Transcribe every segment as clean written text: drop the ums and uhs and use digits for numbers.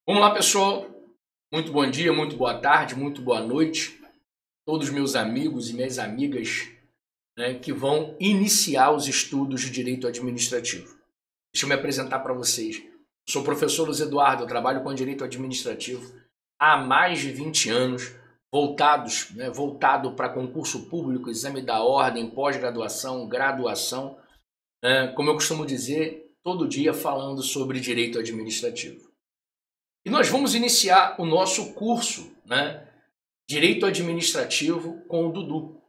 Vamos lá, pessoal. Muito bom dia, muito boa tarde, muito boa noite. Todos meus amigos e minhas amigas, né, que vão iniciar os estudos de Direito Administrativo. Deixa eu me apresentar para vocês. Sou o professor Luiz Eduardo, eu trabalho com Direito Administrativo há mais de 20 anos, voltado para concurso público, exame da ordem, pós-graduação, graduação. Como eu costumo dizer, todo dia falando sobre Direito Administrativo. E nós vamos iniciar o nosso curso, Direito Administrativo com o Dudu.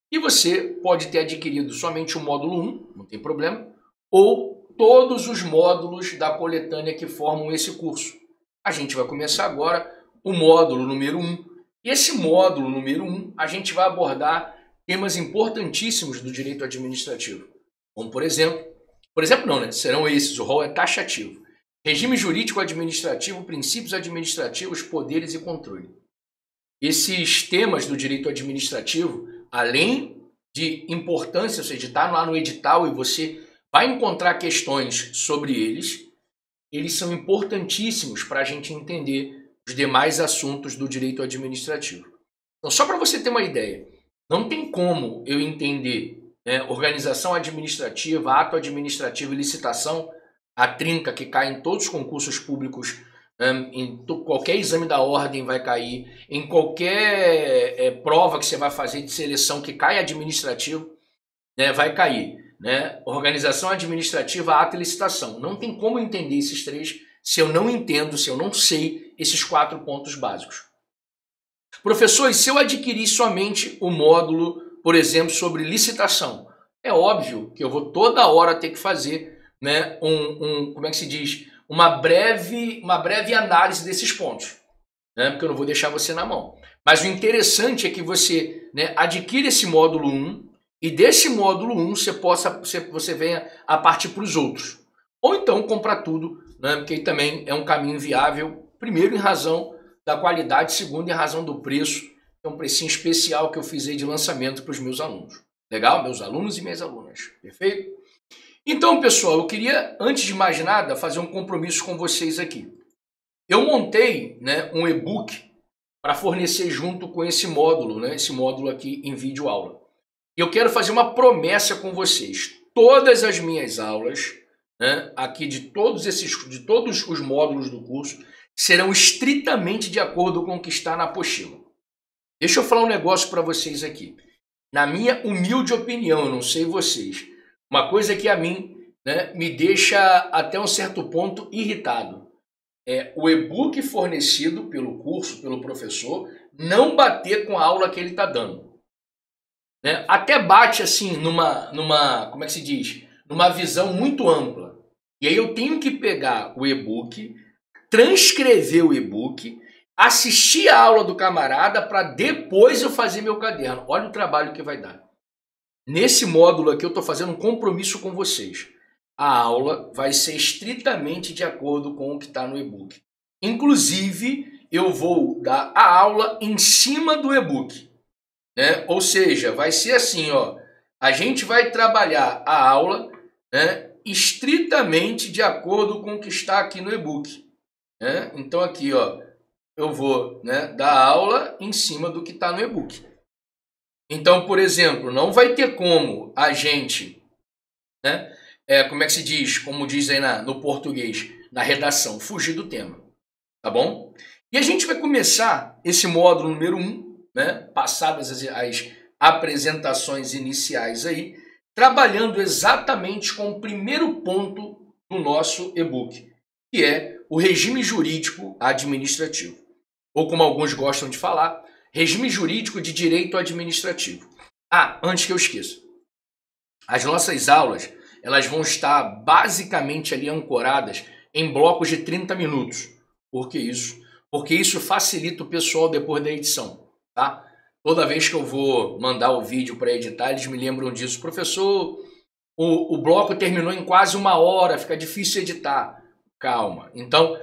E você pode ter adquirido somente o módulo 1, não tem problema, ou todos os módulos da coletânea que formam esse curso. A gente vai começar agora o módulo número 1. E esse módulo número 1, a gente vai abordar temas importantíssimos do direito administrativo. Como, por exemplo não, serão esses, o rol é taxativo. Regime jurídico administrativo, princípios administrativos, poderes e controle. Esses temas do direito administrativo, além de importância, ou seja, está lá no edital e você vai encontrar questões sobre eles são importantíssimos para a gente entender os demais assuntos do direito administrativo. Então, só para você ter uma ideia, não tem como eu entender organização administrativa, ato administrativo e licitação, a trinca que cai em todos os concursos públicos, em qualquer exame da ordem vai cair, em qualquer prova que você vai fazer de seleção que cai administrativo, vai cair. Organização administrativa, ato e licitação. Não tem como entender esses três se eu não entendo, se eu não sei esses 4 pontos básicos. Professor, e se eu adquirir somente o módulo, por exemplo, sobre licitação? É óbvio que eu vou toda hora ter que fazer como é que se diz? Uma breve análise desses pontos, porque eu não vou deixar você na mão. Mas o interessante é que você adquira esse módulo 1 e desse módulo 1 você venha a partir para os outros. Ou então comprar tudo, porque também é um caminho viável, primeiro em razão da qualidade, segundo em razão do preço. É um precinho especial que eu fiz aí de lançamento para os meus alunos. Legal? Meus alunos e minhas alunas. Perfeito? Então, pessoal, eu queria, antes de mais nada, fazer um compromisso com vocês aqui. Eu montei um e-book para fornecer junto com esse módulo, esse módulo aqui em vídeo aula. E eu quero fazer uma promessa com vocês. Todas as minhas aulas, aqui de todos os módulos do curso, serão estritamente de acordo com o que está na apostila. Deixa eu falar um negócio para vocês aqui. Na minha humilde opinião, eu não sei vocês, uma coisa que a mim me deixa até um certo ponto irritado é o e-book fornecido pelo curso, pelo professor, não bater com a aula que ele está dando. Até bate assim como é que se diz? Numa visão muito ampla. E aí eu tenho que pegar o e-book, transcrever o e-book, assistir a aula do camarada para depois eu fazer meu caderno. Olha o trabalho que vai dar. Nesse módulo aqui eu estou fazendo um compromisso com vocês. A aula vai ser estritamente de acordo com o que está no e-book. Inclusive, eu vou dar a aula em cima do e-book. Ou seja, vai ser assim, a gente vai trabalhar a aula estritamente de acordo com o que está aqui no e-book. Então aqui, eu vou dar a aula em cima do que está no e-book. Então, por exemplo, não vai ter como a gente, como é que se diz, como diz aí no português, na redação, fugir do tema, tá bom? E a gente vai começar esse módulo número 1, passadas as apresentações iniciais aí, trabalhando exatamente com o primeiro ponto do nosso e-book, que é o regime jurídico administrativo, ou como alguns gostam de falar, regime jurídico de direito administrativo. Antes que eu esqueça, as nossas aulas elas vão estar basicamente ali ancoradas em blocos de 30 minutos. Por que isso? Porque isso facilita o pessoal depois da edição, tá? Toda vez que eu vou mandar o vídeo para editar, eles me lembram disso. Professor, o bloco terminou em quase 1 hora, fica difícil editar. Calma. Então,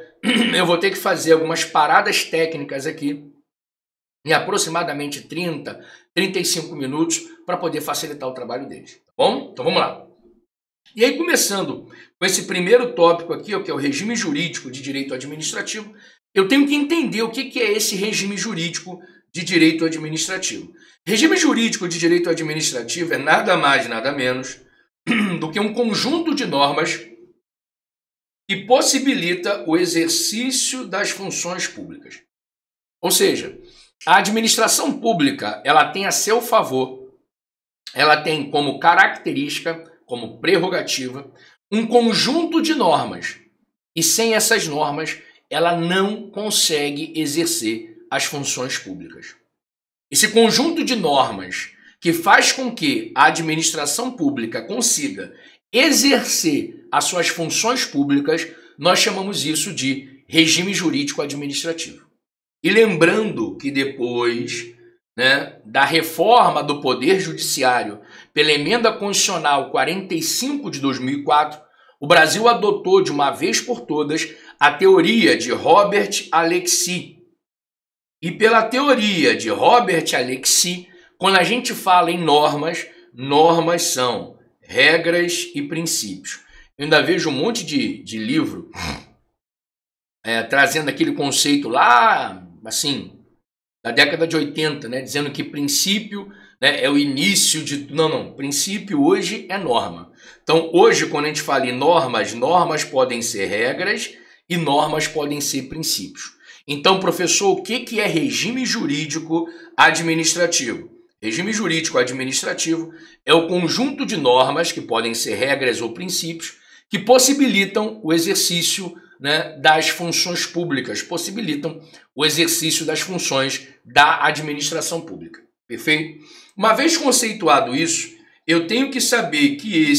eu vou ter que fazer algumas paradas técnicas aqui, em aproximadamente 30, 35 minutos, para poder facilitar o trabalho deles. Tá bom? Então vamos lá. E aí, começando com esse primeiro tópico aqui, que é o regime jurídico de direito administrativo, eu tenho que entender o que é esse regime jurídico de direito administrativo. Regime jurídico de direito administrativo é nada mais, nada menos do que um conjunto de normas que possibilita o exercício das funções públicas. Ou seja, a administração pública, ela tem a seu favor, ela tem como característica, como prerrogativa, um conjunto de normas. E sem essas normas, ela não consegue exercer as funções públicas. Esse conjunto de normas que faz com que a administração pública consiga exercer as suas funções públicas, nós chamamos isso de regime jurídico administrativo. E lembrando que depois, da reforma do Poder Judiciário pela Emenda Constitucional 45 de 2004, o Brasil adotou de uma vez por todas a teoria de Robert Alexy. E pela teoria de Robert Alexy, quando a gente fala em normas, normas são regras e princípios. Eu ainda vejo um monte de livro trazendo aquele conceito lá, assim, da década de 80, dizendo que princípio é o início de... Não, princípio hoje é norma. Então, hoje, quando a gente fala em normas, normas podem ser regras e normas podem ser princípios. Então, professor, o que é regime jurídico administrativo? Regime jurídico administrativo é o conjunto de normas, que podem ser regras ou princípios, que possibilitam o exercício das funções públicas, possibilitam o exercício das funções da administração pública. Perfeito? Uma vez conceituado isso, eu tenho que saber que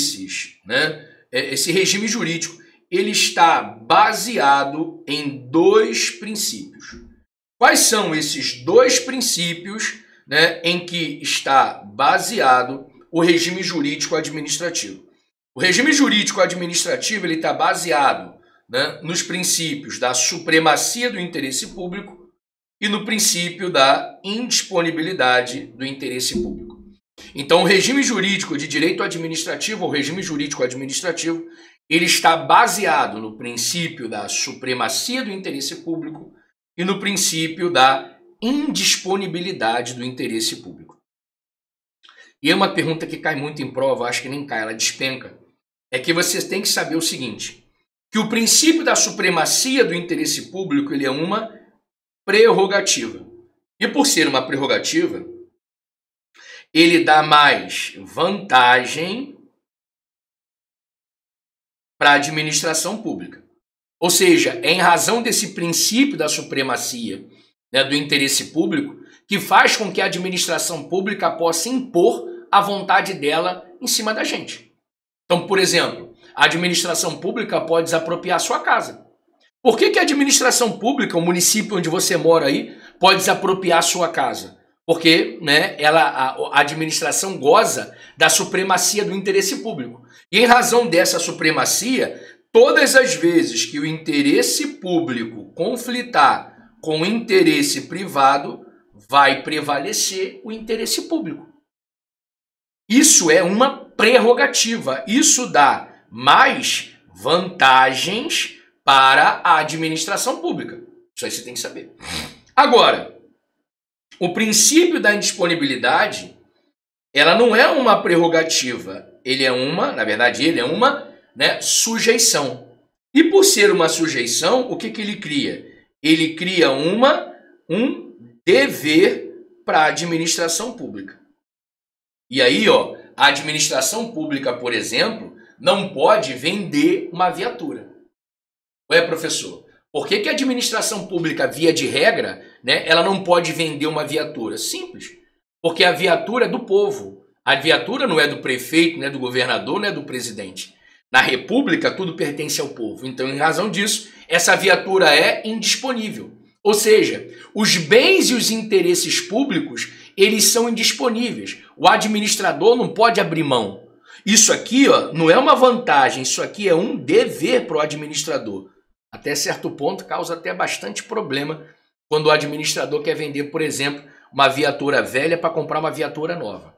esse regime jurídico ele está baseado em dois princípios. Quais são esses dois princípios em que está baseado o regime jurídico administrativo? O regime jurídico administrativo ele está baseado nos princípios da supremacia do interesse público e no princípio da indisponibilidade do interesse público. Então, o regime jurídico de direito administrativo, ou regime jurídico administrativo, ele está baseado no princípio da supremacia do interesse público e no princípio da indisponibilidade do interesse público. E é uma pergunta que cai muito em prova, acho que nem cai, ela despenca. É que vocês têm que saber o seguinte, que o princípio da supremacia do interesse público ele é uma prerrogativa. E por ser uma prerrogativa, ele dá mais vantagem para a administração pública. Ou seja, é em razão desse princípio da supremacia do interesse público que faz com que a administração pública possa impor a vontade dela em cima da gente. Então, por exemplo, a administração pública pode desapropriar a sua casa. Por que a administração pública, o município onde você mora aí, pode desapropriar a sua casa? Porque a administração goza da supremacia do interesse público. E em razão dessa supremacia, todas as vezes que o interesse público conflitar com o interesse privado, vai prevalecer o interesse público. Isso é uma prerrogativa. Isso dá mais vantagens para a administração pública. Isso aí você tem que saber. Agora, o princípio da indisponibilidade, ela não é uma prerrogativa. Ele é uma sujeição. E por ser uma sujeição, o que ele cria? Ele cria um dever para a administração pública. E aí, a administração pública, por exemplo, não pode vender uma viatura. Ué, professor, por que a administração pública, via de regra, ela não pode vender uma viatura? Simples. Porque a viatura é do povo. A viatura não é do prefeito, não é do governador, não é do presidente. Na República, tudo pertence ao povo. Então, em razão disso, essa viatura é indisponível. Ou seja, os bens e os interesses públicos, eles são indisponíveis. O administrador não pode abrir mão. Isso aqui não é uma vantagem, isso aqui é um dever para o administrador. Até certo ponto, causa até bastante problema quando o administrador quer vender, por exemplo, uma viatura velha para comprar uma viatura nova.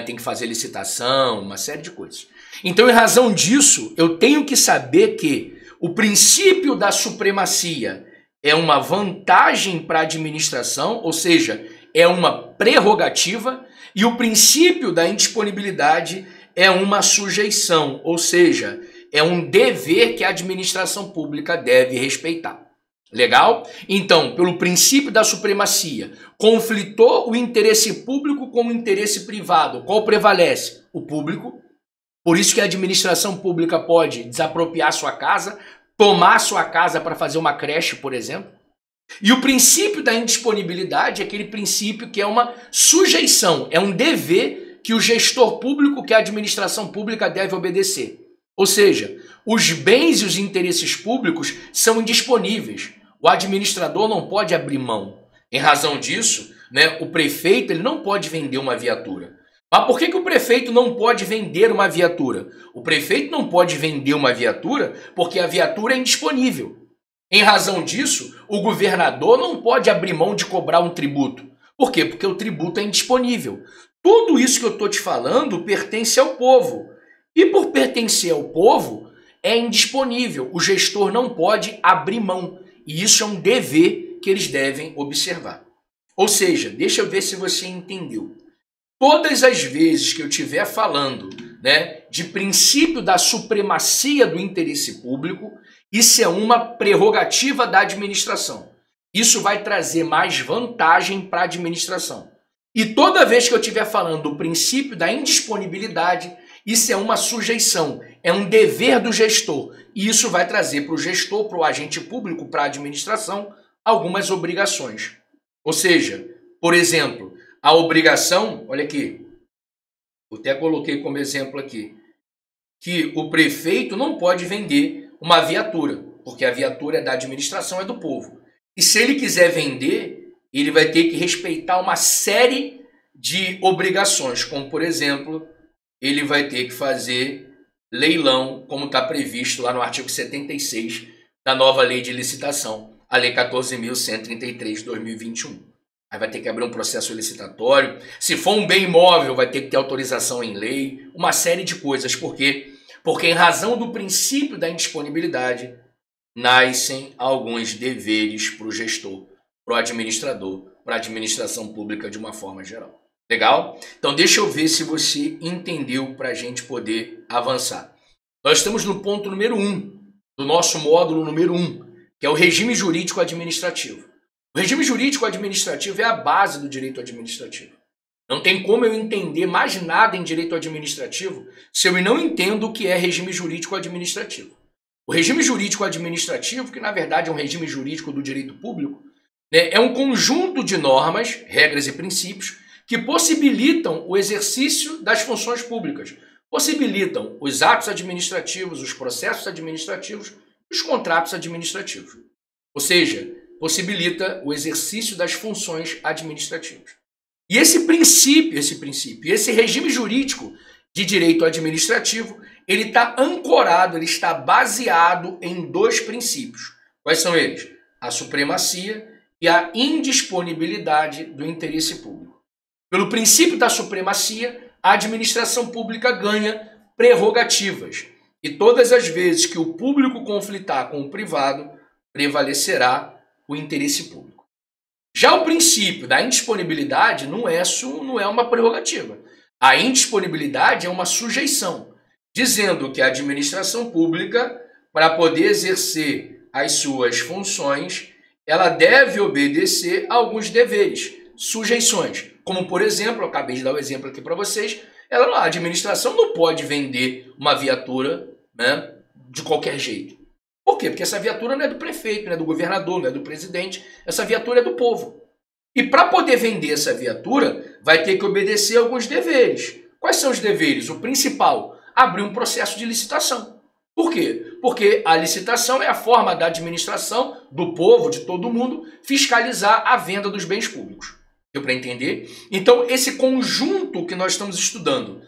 Tem que fazer licitação, uma série de coisas. Então, em razão disso, eu tenho que saber que o princípio da supremacia é uma vantagem para a administração, ou seja, é uma prerrogativa, e o princípio da indisponibilidade é uma sujeição, ou seja, é um dever que a administração pública deve respeitar. Legal? Então, pelo princípio da supremacia, conflitou o interesse público com o interesse privado. Qual prevalece? O público. Por isso que a administração pública pode desapropriar sua casa, tomar sua casa para fazer uma creche, por exemplo. E o princípio da indisponibilidade é aquele princípio que é uma sujeição, é um dever que o gestor público, que a administração pública deve obedecer. Ou seja, os bens e os interesses públicos são indisponíveis. O administrador não pode abrir mão. Em razão disso, o prefeito ele não pode vender uma viatura. Mas por que o prefeito não pode vender uma viatura? O prefeito não pode vender uma viatura porque a viatura é indisponível. Em razão disso, o governador não pode abrir mão de cobrar um tributo. Por quê? Porque o tributo é indisponível. Tudo isso que eu estou te falando pertence ao povo. E por pertencer ao povo, é indisponível. O gestor não pode abrir mão. E isso é um dever que eles devem observar. Ou seja, deixa eu ver se você entendeu. Todas as vezes que eu estiver falando de princípio da supremacia do interesse público, isso é uma prerrogativa da administração. Isso vai trazer mais vantagem para a administração. E toda vez que eu estiver falando do princípio da indisponibilidade, isso é uma sujeição, é um dever do gestor. E isso vai trazer para o gestor, para o agente público, para a administração, algumas obrigações. Ou seja, por exemplo, a obrigação, olha aqui, eu até coloquei como exemplo aqui, que o prefeito não pode vender uma viatura, porque a viatura é da administração, é do povo. E se ele quiser vender, ele vai ter que respeitar uma série de obrigações, como por exemplo, ele vai ter que fazer leilão, como está previsto lá no artigo 76 da nova lei de licitação, a lei 14.133 de 2021. Aí vai ter que abrir um processo licitatório. Se for um bem imóvel, vai ter que ter autorização em lei, uma série de coisas. Por quê? Porque em razão do princípio da indisponibilidade, nascem alguns deveres para o gestor, para o administrador, para a administração pública de uma forma geral. Legal? Então deixa eu ver se você entendeu para a gente poder avançar. Nós estamos no ponto número 1, do nosso módulo número 1, que é o regime jurídico administrativo. O regime jurídico administrativo é a base do direito administrativo. Não tem como eu entender mais nada em direito administrativo se eu não entendo o que é regime jurídico administrativo. O regime jurídico administrativo, que na verdade é um regime jurídico do direito público, é um conjunto de normas, regras e princípios que possibilitam o exercício das funções públicas, possibilitam os atos administrativos, os processos administrativos e os contratos administrativos. Ou seja, possibilita o exercício das funções administrativas. E esse regime jurídico de direito administrativo, ele está ancorado, ele está baseado em dois princípios. Quais são eles? A supremacia e a indisponibilidade do interesse público. Pelo princípio da supremacia, a administração pública ganha prerrogativas. E todas as vezes que o público conflitar com o privado, prevalecerá o interesse público. Já o princípio da indisponibilidade não é uma prerrogativa. A indisponibilidade é uma sujeição, dizendo que a administração pública, para poder exercer as suas funções, ela deve obedecer a alguns deveres, sujeições. Como, por exemplo, eu acabei de dar o exemplo aqui para vocês, a administração não pode vender uma viatura de qualquer jeito. Por quê? Porque essa viatura não é do prefeito, não é do governador, não é do presidente. Essa viatura é do povo. E para poder vender essa viatura, vai ter que obedecer a alguns deveres. Quais são os deveres? O principal, abrir um processo de licitação. Por quê? Porque a licitação é a forma da administração, do povo, de todo mundo, fiscalizar a venda dos bens públicos. Deu para entender? Então, esse conjunto que nós estamos estudando,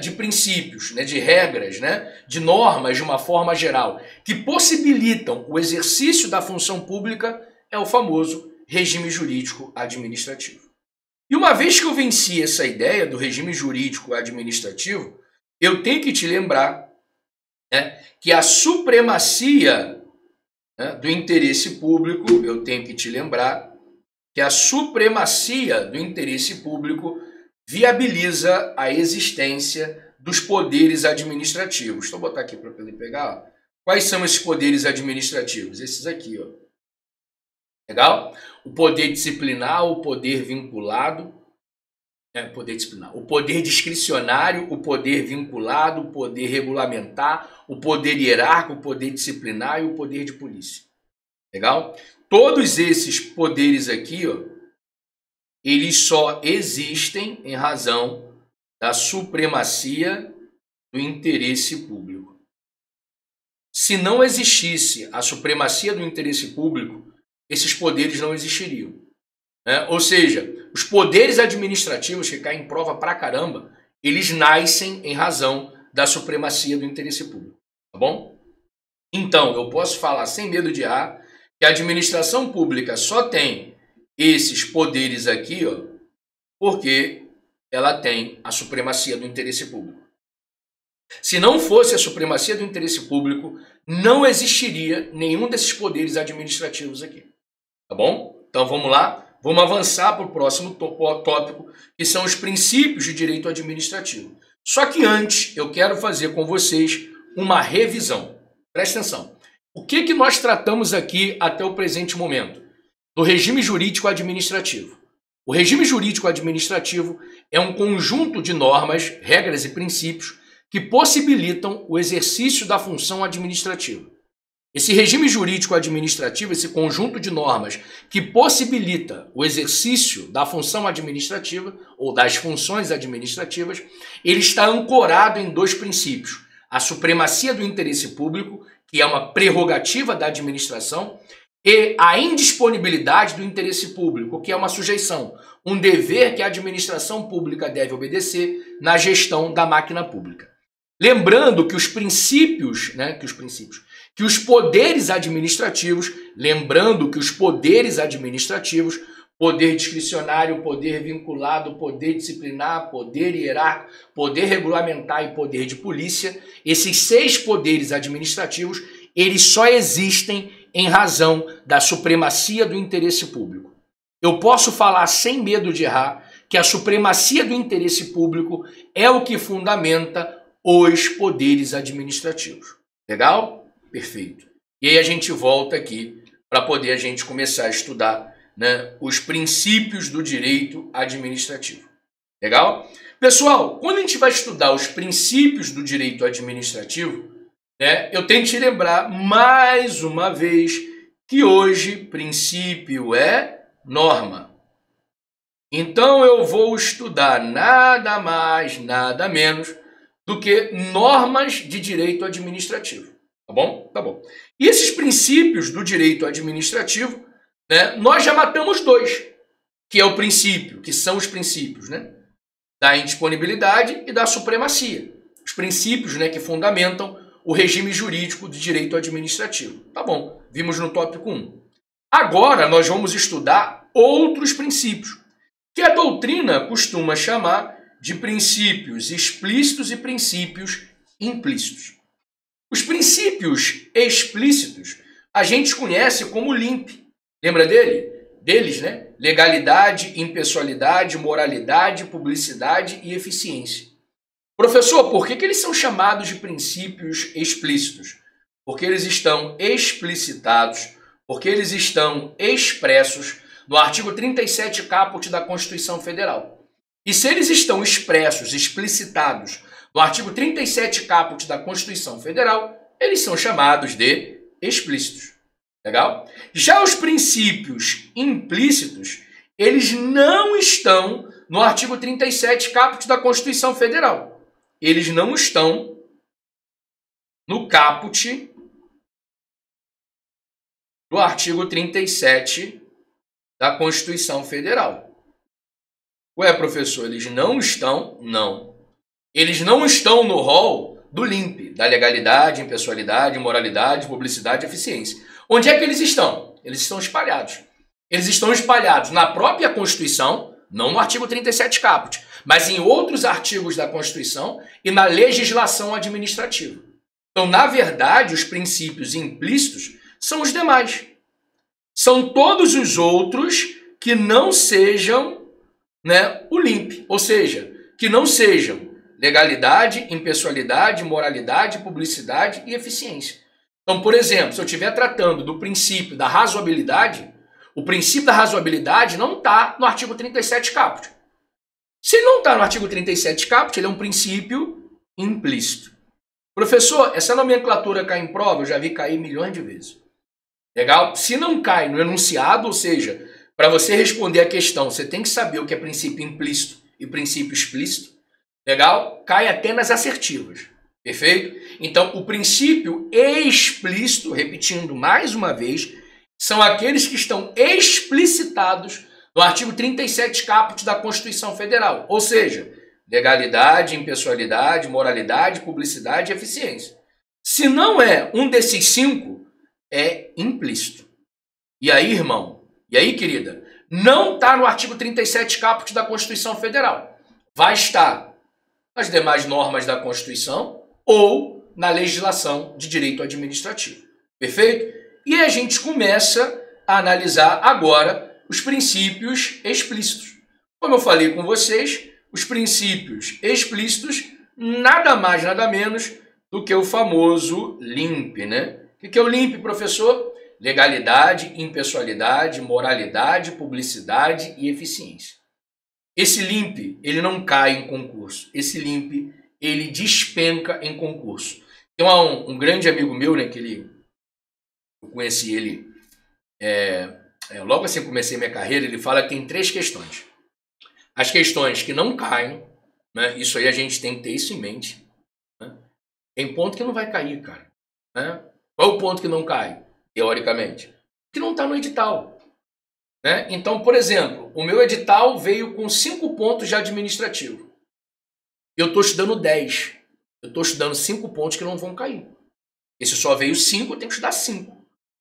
de princípios, de regras, de normas de uma forma geral, que possibilitam o exercício da função pública, é o famoso regime jurídico administrativo. E uma vez que eu venci essa ideia do regime jurídico administrativo, eu tenho que te lembrar, né, que a supremacia, né, do interesse público, eu tenho que te lembrar que a supremacia do interesse público viabiliza a existência dos poderes administrativos. Deixa eu botar aqui para ele pegar. Ó. Quais são esses poderes administrativos? Esses aqui, ó. Legal? O poder disciplinar, o poder vinculado, poder disciplinar, o poder discricionário, o poder vinculado, o poder regulamentar, o poder hierárquico, o poder disciplinar e o poder de polícia. Legal? Todos esses poderes aqui, ó, eles só existem em razão da supremacia do interesse público. Se não existisse a supremacia do interesse público, esses poderes não existiriam. Né? Ou seja, os poderes administrativos, que caem em prova pra caramba, eles nascem em razão da supremacia do interesse público. Tá bom? Então, eu posso falar sem medo de errar que a administração pública só tem esses poderes aqui, ó, porque ela tem a supremacia do interesse público. Se não fosse a supremacia do interesse público, não existiria nenhum desses poderes administrativos aqui. Tá bom? Então vamos lá, vamos avançar para o próximo tópico, que são os princípios de direito administrativo. Só que antes eu quero fazer com vocês uma revisão. Presta atenção. O que nós tratamos aqui até o presente momento? Do regime jurídico administrativo. O regime jurídico administrativo é um conjunto de normas, regras e princípios que possibilitam o exercício da função administrativa. Esse regime jurídico administrativo, esse conjunto de normas que possibilita o exercício da função administrativa ou das funções administrativas, ele está ancorado em dois princípios: a supremacia do interesse público, que é uma prerrogativa da administração, e a indisponibilidade do interesse público, que é uma sujeição, um dever que a administração pública deve obedecer na gestão da máquina pública. Lembrando que os princípios, que os poderes administrativos, poder discricionário, poder vinculado, poder disciplinar, poder hierárquico, poder regulamentar e poder de polícia, esses 6 poderes administrativos, eles só existem em razão da supremacia do interesse público. Eu posso falar sem medo de errar que a supremacia do interesse público é o que fundamenta os poderes administrativos. Legal? Perfeito. E aí a gente volta aqui para poder a gente começar a estudar, né, os princípios do direito administrativo. Legal? Pessoal, quando a gente vai estudar os princípios do direito administrativo, né, eu tenho que te lembrar mais uma vez que hoje princípio é norma. Então eu vou estudar nada mais, nada menos do que normas de direito administrativo. Tá bom? Tá bom. E esses princípios do direito administrativo, né, nós já matamos 2, que é o princípio, que são os princípios, né, da indisponibilidade e da supremacia. Os princípios, né, que fundamentam o regime jurídico de direito administrativo. Tá bom, vimos no tópico 1. Agora nós vamos estudar outros princípios, que a doutrina costuma chamar de princípios explícitos e princípios implícitos. Os princípios explícitos a gente conhece como LIMP. Lembra deles, né? Legalidade, impessoalidade, moralidade, publicidade e eficiência. Professor, por que eles são chamados de princípios explícitos? Porque eles estão explicitados, porque eles estão expressos no artigo 37 caput da Constituição Federal. E se eles estão expressos, explicitados no artigo 37 caput da Constituição Federal, eles são chamados de explícitos. Legal? Já os princípios implícitos, eles não estão no artigo 37 caput da Constituição Federal. Eles não estão no caput do artigo 37 da Constituição Federal. Ué, professor, eles não estão? Não. Eles não estão no rol do LIMP, da legalidade, impessoalidade, moralidade, publicidade e eficiência. Onde é que eles estão? Eles estão espalhados. Eles estão espalhados na própria Constituição, não no artigo 37 caput, mas em outros artigos da Constituição e na legislação administrativa. Então, na verdade, os princípios implícitos são os demais. São todos os outros que não sejam, né, o LIMP, ou seja, que não sejam legalidade, impessoalidade, moralidade, publicidade e eficiência. Então, por exemplo, se eu estiver tratando do princípio da razoabilidade, o princípio da razoabilidade não está no artigo 37 caput. Se ele não está no artigo 37 caput, ele é um princípio implícito. Professor, essa nomenclatura cai em prova? Eu já vi cair milhões de vezes. Legal? Se não cai no enunciado, ou seja, para você responder a questão, você tem que saber o que é princípio implícito e princípio explícito. Legal? Cai até nas assertivas. Perfeito? Então, o princípio explícito, repetindo mais uma vez, são aqueles que estão explicitados no artigo 37 caput da Constituição Federal. Ou seja, legalidade, impessoalidade, moralidade, publicidade e eficiência. Se não é um desses 5, é implícito. E aí, irmão, e aí, querida, não está no artigo 37 caput da Constituição Federal. Vai estar nas demais normas da Constituição ou na legislação de direito administrativo. Perfeito? E a gente começa a analisar agora os princípios explícitos. Como eu falei com vocês, os princípios explícitos nada mais, nada menos do que o famoso LIMP, né? O que é o LIMP, professor? Legalidade, impessoalidade, moralidade, publicidade e eficiência. Esse LIMP, ele não cai em concurso. Esse LIMP, ele despenca em concurso. Tem um grande amigo meu, né, eu conheci ele logo assim que comecei minha carreira, ele fala que tem 3 questões. As questões que não caem, né, isso aí a gente tem que ter isso em mente. Né? Tem ponto que não vai cair, cara. Né? Qual é o ponto que não cai, teoricamente? Que não está no edital. Né? Então, por exemplo, o meu edital veio com 5 pontos de administrativo. Eu estou estudando 10. Eu estou estudando 5 pontos que não vão cair. Esse só veio 5, eu tenho que estudar 5.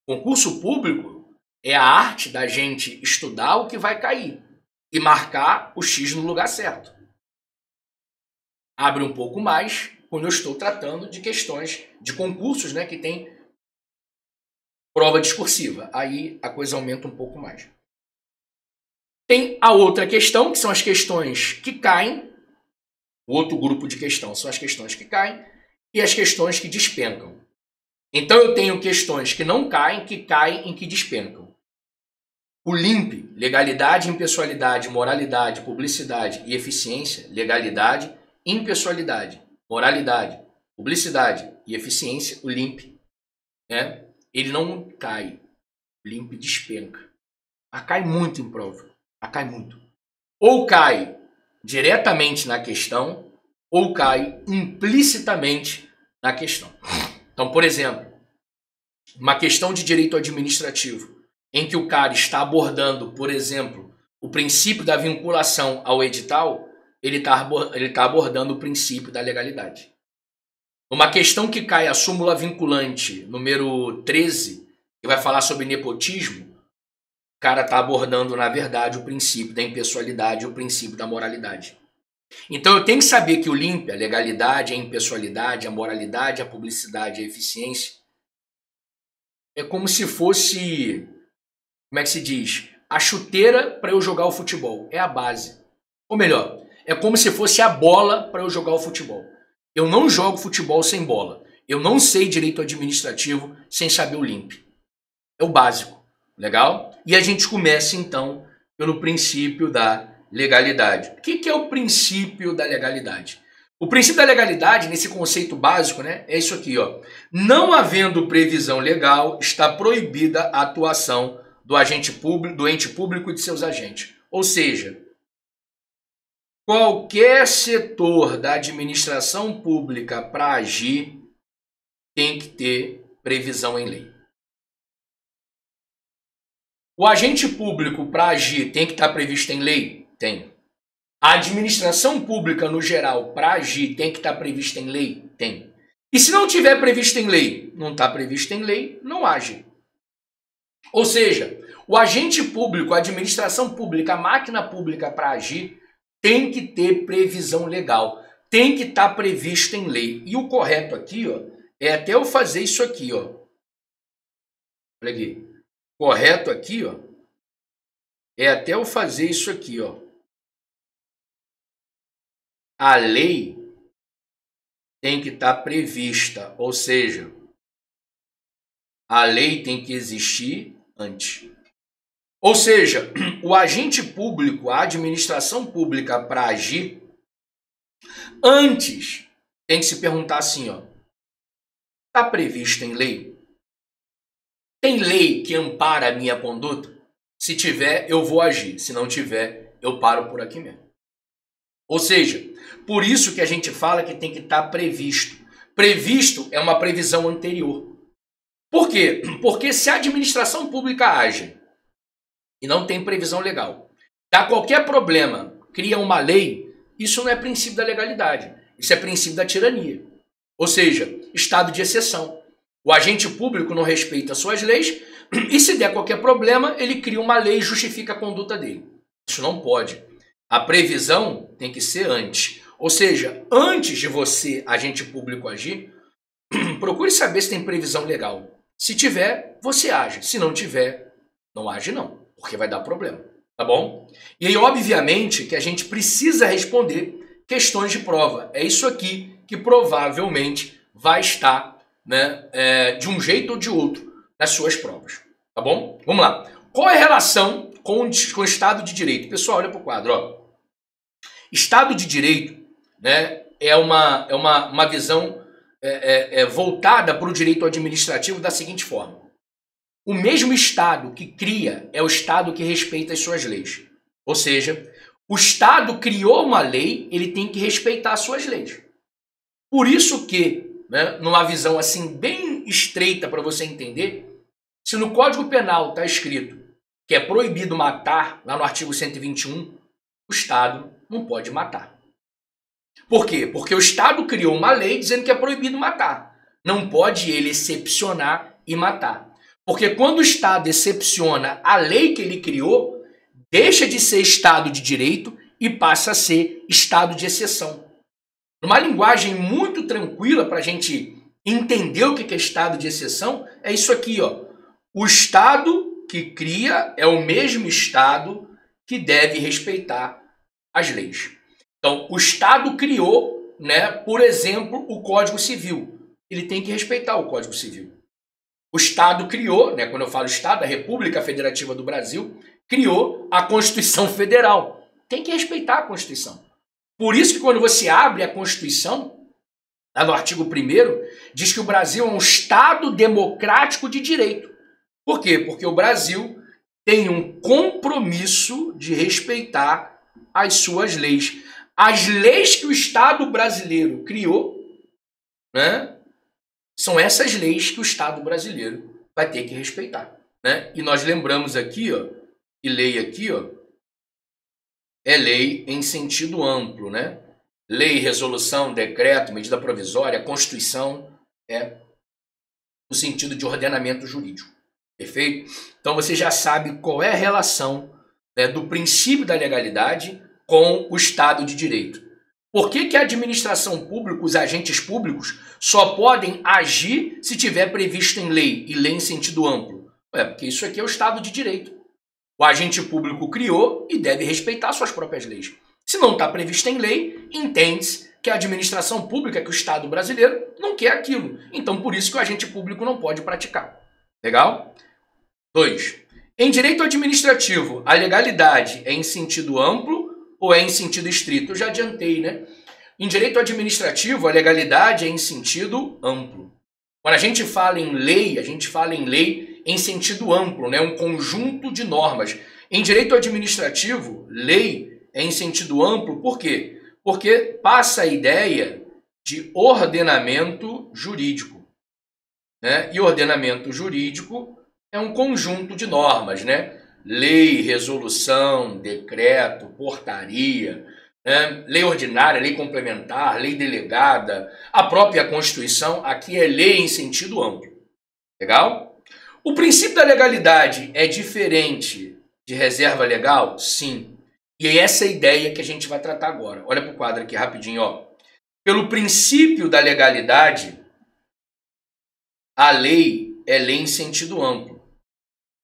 Concurso público é a arte da gente estudar o que vai cair e marcar o X no lugar certo. Abre um pouco mais quando eu estou tratando de questões de concursos, né, que tem prova discursiva. Aí a coisa aumenta um pouco mais. Tem a outra questão, que são as questões que caem. O outro grupo de questão são as questões que caem e as questões que despencam. Então eu tenho questões que não caem e que despencam. O LIMP, legalidade, impessoalidade, moralidade, publicidade e eficiência, legalidade, impessoalidade, moralidade, publicidade e eficiência, o LIMP, né, ele não cai. O LIMP despenca. Cai muito em prova. Cai muito. Ou cai diretamente na questão, ou cai implicitamente na questão. Então, por exemplo, uma questão de direito administrativo, em que o cara está abordando, por exemplo, o princípio da vinculação ao edital, ele está abordando o princípio da legalidade. Uma questão que cai a súmula vinculante número 13, que vai falar sobre nepotismo, o cara está abordando, na verdade, o princípio da impessoalidade e o princípio da moralidade. Então eu tenho que saber que o LIMP, a legalidade, a impessoalidade, a moralidade, a publicidade e a eficiência, é como se fosse, como é que se diz? A chuteira para eu jogar o futebol. É a base. Ou melhor, é como se fosse a bola para eu jogar o futebol. Eu não jogo futebol sem bola. Eu não sei direito administrativo sem saber o LIMP. É o básico. Legal? E a gente começa, então, pelo princípio da legalidade. O que é o princípio da legalidade? O princípio da legalidade, nesse conceito básico, né, é isso aqui, ó. Não havendo previsão legal, está proibida a atuação do agente público, do ente público e de seus agentes. Ou seja, qualquer setor da administração pública para agir tem que ter previsão em lei. O agente público para agir tem que estar previsto em lei? Tem. A administração pública, no geral, para agir, tem que estar prevista em lei? Tem. E se não tiver previsto em lei, não está previsto em lei, não age. Ou seja, o agente público, a administração pública, a máquina pública para agir, tem que ter previsão legal, tem que estar previsto em lei. E o correto aqui, ó, é até eu fazer isso aqui, ó. Olha aqui. Correto aqui, ó, é até eu fazer isso aqui, ó. A lei tem que estar prevista, ou seja, a lei tem que existir antes. Ou seja, o agente público, a administração pública, para agir, antes tem que se perguntar assim, ó, está previsto em lei? Tem lei que ampara a minha conduta? Se tiver, eu vou agir. Se não tiver, eu paro por aqui mesmo. Ou seja, por isso que a gente fala que tem que estar previsto. Previsto é uma previsão anterior. Por quê? Porque se a administração pública age e não tem previsão legal, dá qualquer problema, cria uma lei, isso não é princípio da legalidade. Isso é princípio da tirania. Ou seja, estado de exceção. O agente público não respeita suas leis e se der qualquer problema, ele cria uma lei e justifica a conduta dele. Isso não pode. A previsão tem que ser antes. Ou seja, antes de você, agente público, agir, procure saber se tem previsão legal. Se tiver, você age. Se não tiver, não age não, porque vai dar problema. Tá bom? E aí, obviamente, que a gente precisa responder questões de prova. É isso aqui que provavelmente vai estar, né, de um jeito ou de outro nas suas provas. Tá bom? Vamos lá. Qual é a relação com o Estado de Direito? Pessoal, olha para o quadro. Ó. Estado de Direito, né, é uma visão voltada para o direito administrativo da seguinte forma. O mesmo Estado que cria é o Estado que respeita as suas leis. Ou seja, o Estado criou uma lei, ele tem que respeitar as suas leis. Por isso que, né, numa visão assim bem estreita para você entender, se no Código Penal está escrito que é proibido matar, lá no artigo 121, o Estado não pode matar. Por quê? Porque o Estado criou uma lei dizendo que é proibido matar. Não pode ele excepcionar e matar. Porque quando o Estado excepciona a lei que ele criou, deixa de ser Estado de Direito e passa a ser Estado de exceção. Numa linguagem muito tranquila para a gente entender o que é Estado de exceção, é isso aqui, ó. O Estado que cria é o mesmo Estado que deve respeitar as leis. Então, o Estado criou, né, por exemplo, o Código Civil. Ele tem que respeitar o Código Civil. O Estado criou, né, quando eu falo Estado, a República Federativa do Brasil, criou a Constituição Federal. Tem que respeitar a Constituição. Por isso que quando você abre a Constituição, lá no artigo 1º, diz que o Brasil é um Estado democrático de direito. Por quê? Porque o Brasil tem um compromisso de respeitar as suas leis. As leis que o Estado brasileiro criou, né, são essas leis que o Estado brasileiro vai ter que respeitar. Né? E nós lembramos aqui, ó, que lei aqui, ó, é lei em sentido amplo. Né? Lei, resolução, decreto, medida provisória, Constituição é no sentido de ordenamento jurídico. Perfeito? Então você já sabe qual é a relação, né, do princípio da legalidade com o Estado de Direito. Por que a administração pública, os agentes públicos, só podem agir se tiver previsto em lei, e lei em sentido amplo? Porque isso aqui é o Estado de Direito. O agente público criou e deve respeitar suas próprias leis. Se não está previsto em lei, entende-se que a administração pública, que o Estado brasileiro, não quer aquilo. Então, por isso que o agente público não pode praticar. Legal? 2. Em direito administrativo, a legalidade é em sentido amplo ou é em sentido estrito? Eu já adiantei, né? Em direito administrativo, a legalidade é em sentido amplo. Quando a gente fala em lei, a gente fala em lei em sentido amplo, né? Um conjunto de normas. Em direito administrativo, lei é em sentido amplo, por quê? Porque passa a ideia de ordenamento jurídico. Né? E ordenamento jurídico é um conjunto de normas, né? Lei, resolução, decreto, portaria, né? Lei ordinária, lei complementar, lei delegada, a própria Constituição, aqui é lei em sentido amplo. Legal? O princípio da legalidade é diferente de reserva legal? Sim. E é essa ideia que a gente vai tratar agora. Olha para o quadro aqui rapidinho, ó. Pelo princípio da legalidade, a lei é lei em sentido amplo.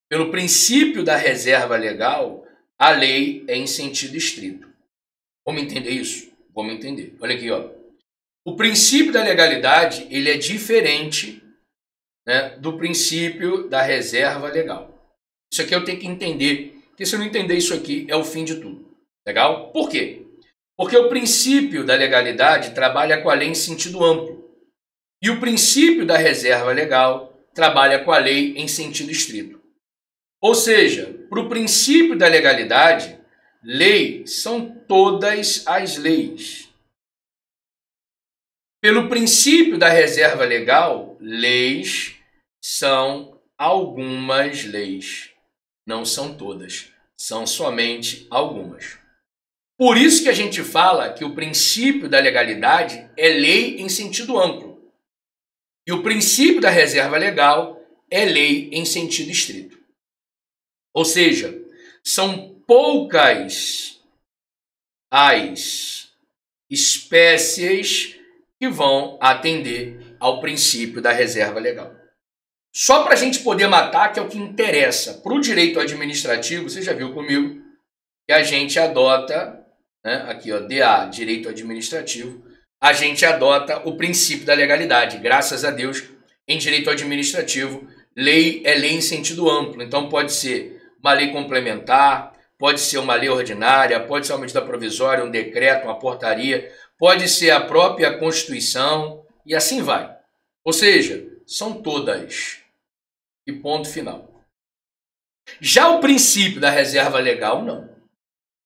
Pelo princípio da reserva legal, a lei é em sentido estrito. Vamos entender isso? Vamos entender. Olha aqui, ó. O princípio da legalidade, ele é diferente, né, do princípio da reserva legal. Isso aqui eu tenho que entender, porque se eu não entender isso aqui, é o fim de tudo. Legal? Por quê? Porque o princípio da legalidade trabalha com a lei em sentido amplo. E o princípio da reserva legal trabalha com a lei em sentido estrito. Ou seja, para o princípio da legalidade, lei são todas as leis. Pelo princípio da reserva legal, leis são algumas leis. Não são todas, são somente algumas. Por isso que a gente fala que o princípio da legalidade é lei em sentido amplo. E o princípio da reserva legal é lei em sentido estrito. Ou seja, são poucas as espécies que vão atender ao princípio da reserva legal. Só para a gente poder matar, que é o que interessa para o direito administrativo, você já viu comigo, que a gente adota, né, aqui ó, DA, direito administrativo, a gente adota o princípio da legalidade. Graças a Deus, em direito administrativo, lei é lei em sentido amplo. Então pode ser uma lei complementar, pode ser uma lei ordinária, pode ser uma medida provisória, um decreto, uma portaria, pode ser a própria Constituição e assim vai. Ou seja, são todas. E ponto final. Já o princípio da reserva legal, não.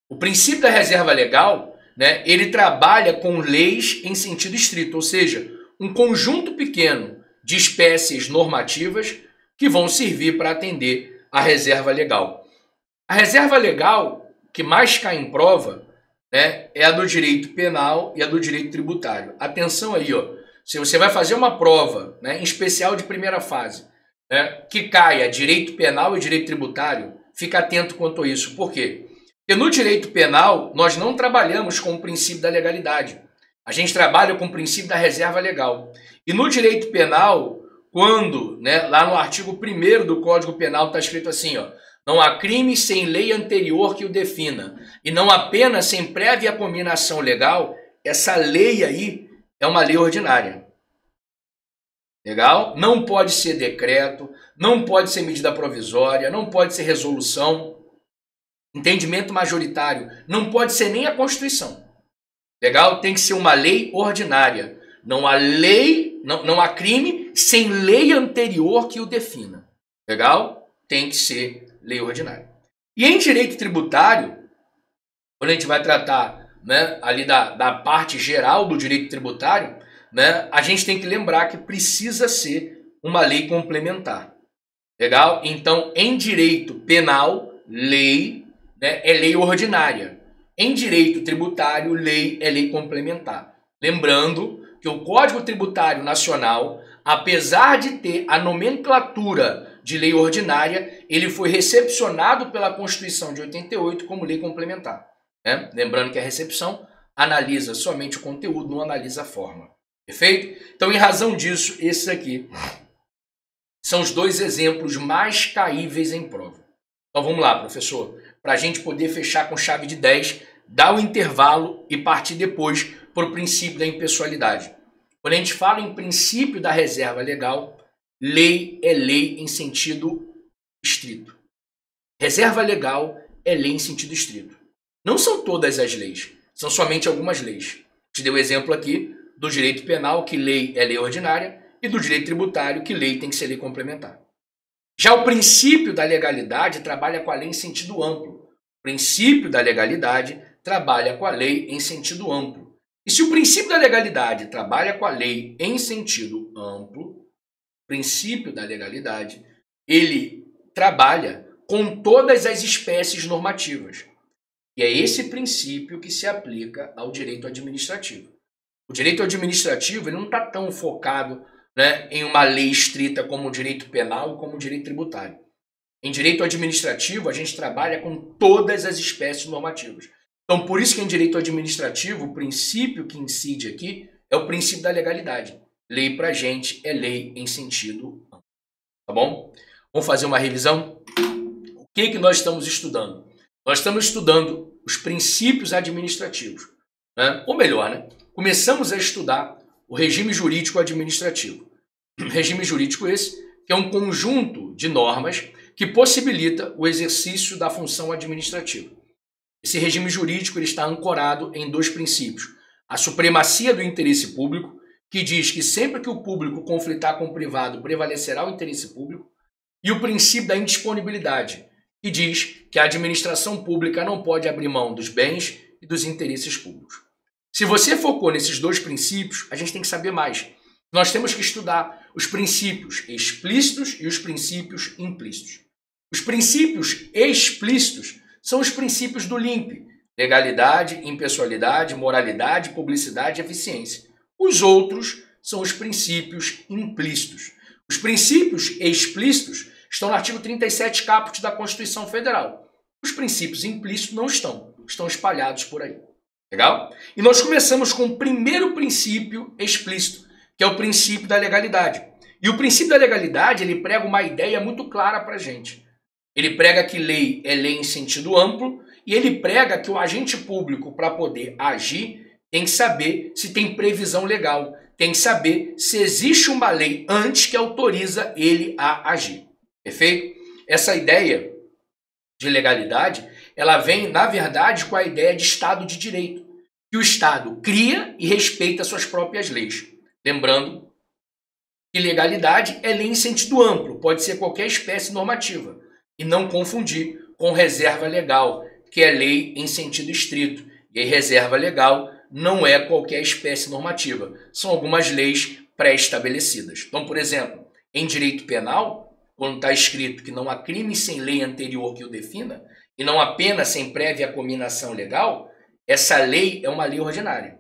O princípio da reserva legal, né, ele trabalha com leis em sentido estrito, ou seja, um conjunto pequeno de espécies normativas que vão servir para atender a reserva legal. A reserva legal que mais cai em prova, né, é a do direito penal e a do direito tributário. Atenção aí, ó, se você vai fazer uma prova, né, em especial de primeira fase, né, que caia direito penal e direito tributário, fica atento quanto a isso. Por quê? Porque no direito penal, nós não trabalhamos com o princípio da legalidade. A gente trabalha com o princípio da reserva legal. E no direito penal, quando, né, lá no artigo 1º do Código Penal está escrito assim, ó, não há crime sem lei anterior que o defina, e não há pena sem prévia combinação legal, essa lei aí é uma lei ordinária. Legal? Não pode ser decreto, não pode ser medida provisória, não pode ser resolução, entendimento majoritário, não pode ser nem a Constituição. Legal? Tem que ser uma lei ordinária. Não há lei, não há crime sem lei anterior que o defina. Legal? Tem que ser lei ordinária. E em direito tributário, quando a gente vai tratar, né, ali da parte geral do direito tributário, né, a gente tem que lembrar que precisa ser uma lei complementar. Legal? Então, em direito penal, lei, né, é lei ordinária. Em direito tributário, lei é lei complementar. Lembrando que o Código Tributário Nacional, apesar de ter a nomenclatura de lei ordinária, ele foi recepcionado pela Constituição de 88 como lei complementar. Né? Lembrando que a recepção analisa somente o conteúdo, não analisa a forma. Perfeito? Então, em razão disso, esses aqui são os dois exemplos mais caíveis em prova. Então, vamos lá, professor. Para a gente poder fechar com chave de 10, dá o intervalo e partir depois para o princípio da impessoalidade. Quando a gente fala em princípio da reserva legal, lei é lei em sentido estrito. Reserva legal é lei em sentido estrito. Não são todas as leis, são somente algumas leis. Te dei o exemplo aqui do direito penal, que lei é lei ordinária, e do direito tributário, que lei tem que ser lei complementar. Já o princípio da legalidade trabalha com a lei em sentido amplo. O princípio da legalidade trabalha com a lei em sentido amplo. E se o princípio da legalidade trabalha com a lei em sentido amplo, o princípio da legalidade, ele trabalha com todas as espécies normativas. E é esse princípio que se aplica ao direito administrativo. O direito administrativo ele não está tão focado, né, em uma lei estrita como o direito penal ou como o direito tributário. Em direito administrativo, a gente trabalha com todas as espécies normativas. Então, por isso que em direito administrativo, o princípio que incide aqui é o princípio da legalidade. Lei pra gente é lei em sentido amplo. Tá bom? Vamos fazer uma revisão? O que nós estamos estudando? Nós estamos estudando os princípios administrativos. Né? Ou melhor, né? Começamos a estudar o regime jurídico administrativo. Regime jurídico esse que é um conjunto de normas que possibilita o exercício da função administrativa. Esse regime jurídico ele está ancorado em dois princípios. A supremacia do interesse público, que diz que sempre que o público conflitar com o privado, prevalecerá o interesse público, e o princípio da indisponibilidade, que diz que a administração pública não pode abrir mão dos bens e dos interesses públicos. Se você focou nesses dois princípios, a gente tem que saber mais. Nós temos que estudar os princípios explícitos e os princípios implícitos. Os princípios explícitos são os princípios do LIMP: legalidade, impessoalidade, moralidade, publicidade e eficiência. Os outros são os princípios implícitos. Os princípios explícitos estão no artigo 37 caput da Constituição Federal. Os princípios implícitos não estão espalhados por aí. Legal? E nós começamos com o primeiro princípio explícito, que é o princípio da legalidade. E o princípio da legalidade, ele prega uma ideia muito clara para a gente. Ele prega que lei é lei em sentido amplo e ele prega que o agente público, para poder agir, tem que saber se tem previsão legal, tem que saber se existe uma lei antes que autoriza ele a agir. Perfeito? Essa ideia de legalidade, ela vem, na verdade, com a ideia de Estado de Direito, que o Estado cria e respeita suas próprias leis. Lembrando que legalidade é lei em sentido amplo, pode ser qualquer espécie normativa, e não confundir com reserva legal, que é lei em sentido estrito. E aí, reserva legal não é qualquer espécie normativa, são algumas leis pré-estabelecidas. Então, por exemplo, em direito penal, quando está escrito que não há crime sem lei anterior que o defina, e não há pena sem prévia cominação legal, essa lei é uma lei ordinária.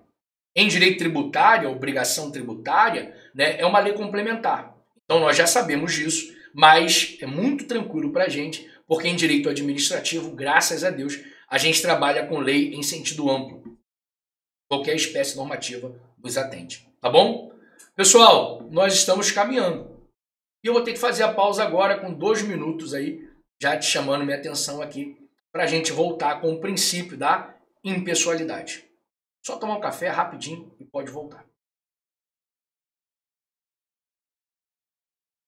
Em direito tributário, a obrigação tributária, né, é uma lei complementar. Então nós já sabemos disso, mas é muito tranquilo para a gente, porque em direito administrativo, graças a Deus, a gente trabalha com lei em sentido amplo. Qualquer espécie normativa nos atende. Tá bom? Pessoal, nós estamos caminhando. E eu vou ter que fazer a pausa agora com 2 minutos aí, já te chamando minha atenção aqui, para a gente voltar com o princípio da impessoalidade. Só tomar um café rapidinho e pode voltar.